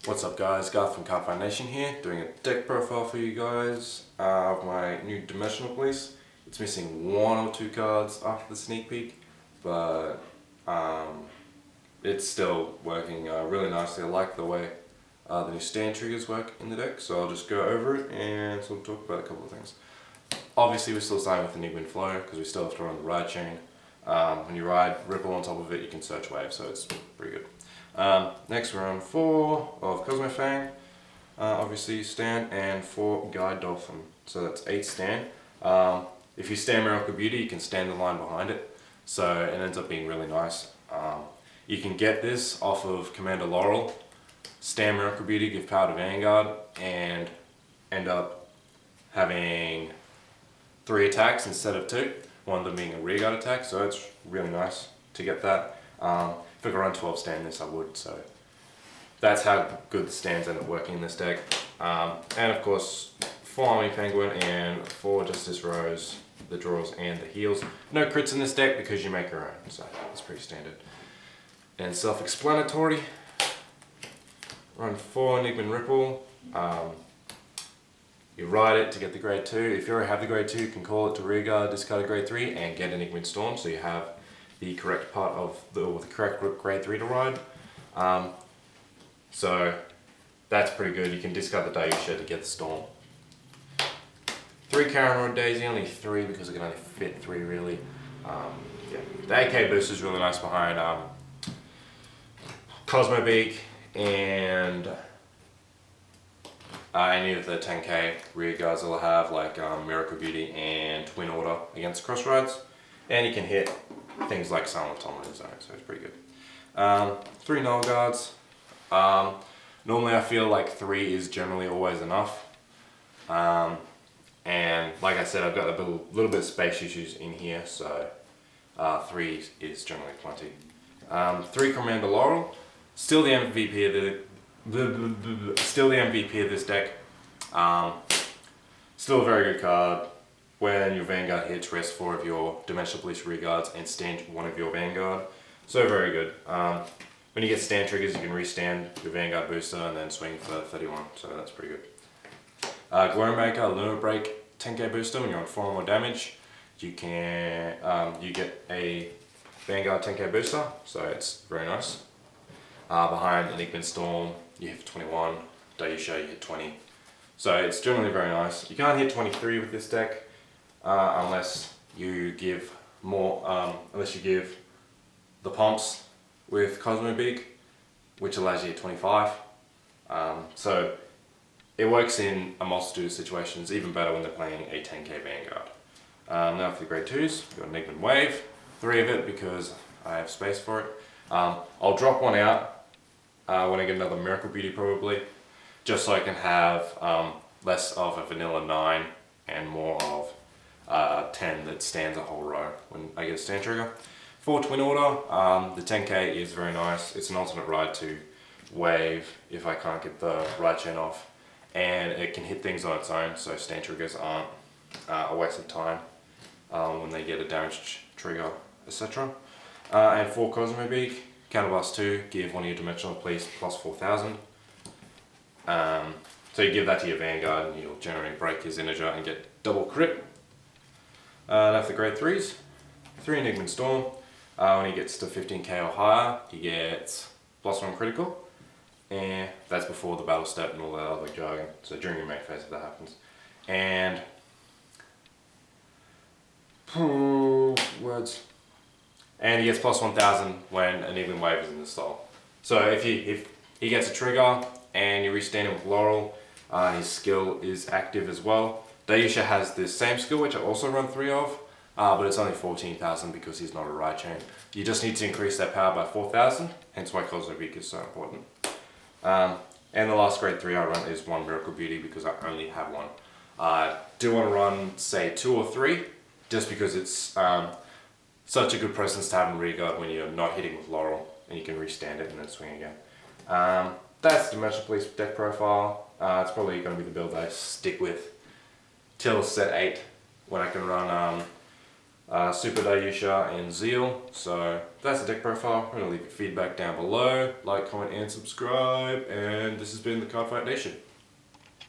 What's up guys, Garth from Cardfight Nation here, doing a deck profile for you guys of my new Dimensional Police. It's missing one or two cards after the sneak peek, but it's still working really nicely. I like the way the new stand triggers work in the deck, so I'll just go over it and sort of talk about a couple of things. Obviously we're still starting with the Enigma Flow because we still have to run the ride chain. When you ride Ripple on top of it, you can search wave, so it's pretty good. Next we're on 4 of Cosmofang, obviously stand, and 4 Guide Dolphin, so that's 8 stand. If you stand Miracle Beauty, you can stand the line behind it, so it ends up being really nice. You can get this off of Commander Laurel, stand Miracle Beauty, give power to Vanguard, and end up having 3 attacks instead of 2, one of them being a rearguard attack, so it's really nice to get that. If I could run 12 stand this, I would, so that's how good the stands end up working in this deck. And of course, 4 Army Penguin and 4 Justice Rose, the draws and the heals. No crits in this deck because you make your own, so it's pretty standard. And self-explanatory, run 4 Enigma Ripple. You ride it to get the grade 2. If you already have the grade 2, you can call it to rearguard, discard a grade 3, and get Enigma Storm, so you have the correct part of the correct grade 3 to ride. So that's pretty good. You can discard the Dayusha to get the Storm. 3 Karen Rod Daisy, only 3 because it can only fit 3 really. Yeah. The AK boost is really nice behind Cosmo Beak and any of the 10k rear guards that will have, like Miracle Beauty and Twin Order against cross rides. And you can hit things like Silent Automaton Zone, so it's pretty good. 3 Null Guards. Normally I feel like 3 is generally always enough. And like I said, I've got a little bit of space issues in here, so 3 is generally plenty. 3 Commander Laurel. Still the MVP of this deck. Still a very good card. When your Vanguard hits, rest 4 of your Dimensional Police rearguards and stand 1 of your Vanguard. So very good. When you get stand triggers, you can restand your Vanguard booster and then swing for 31, so that's pretty good. Glowmaker, Limit Break, 10k booster. When you're on 4 or more damage, you can you get a Vanguard 10k booster, so it's very nice. Behind Enigma Storm, you hit 21, Dayusha, you hit 20. So it's generally very nice. You can't hit 23 with this deck. Unless you give unless you give the pumps with Cosmo Beak, which allows you to 25. So it works in a multitude of situations, even better when they're playing a 10k Vanguard. Now for the grade 2s, we've got Enigma Wave, 3 of it because I have space for it. I'll drop 1 out when I get another Miracle Beauty probably, just so I can have less of a vanilla 9 and more of 10 that stands a whole row when I get a stand trigger. 4 Twin Order, the 10k is very nice. It's an alternate ride to wave if I can't get the ride chain off, and it can hit things on its own, so stand triggers aren't a waste of time when they get a damage trigger, etc. And 4 Cosmo Beak, Counterblast 2, give 1 of your Dimensional Police plus 4,000. So you give that to your Vanguard and you'll generally break his integer and get double crit. Now for the grade 3s, 3 Enigma Storm. When he gets to 15k or higher, he gets +1 critical, and that's before the battle step and all that other jargon, so during your main phase if that happens. And and he gets plus 1,000 when Enigma Wave is in the stall. So if he gets a trigger and you restand him with Laurel, his skill is active as well. Dayusha has the same skill, which I also run 3 of, but it's only 14,000 because he's not a ride chain. You just need to increase that power by 4,000, hence why Cosmo Beak is so important. And the last grade 3 I run is 1 Miracle Beauty because I only have 1. I do want to run, say, 2 or 3, just because it's such a good presence to have in rearguard when you're not hitting with Laurel, and you can restand it and then swing again. That's the Dimensional Police deck profile. It's probably going to be the build I stick with till set 8, when I can run Super Dayusha, and Zeal. So that's the deck profile. I'm going to leave your feedback down below. Like, comment, and subscribe. And this has been the Cardfight Nation.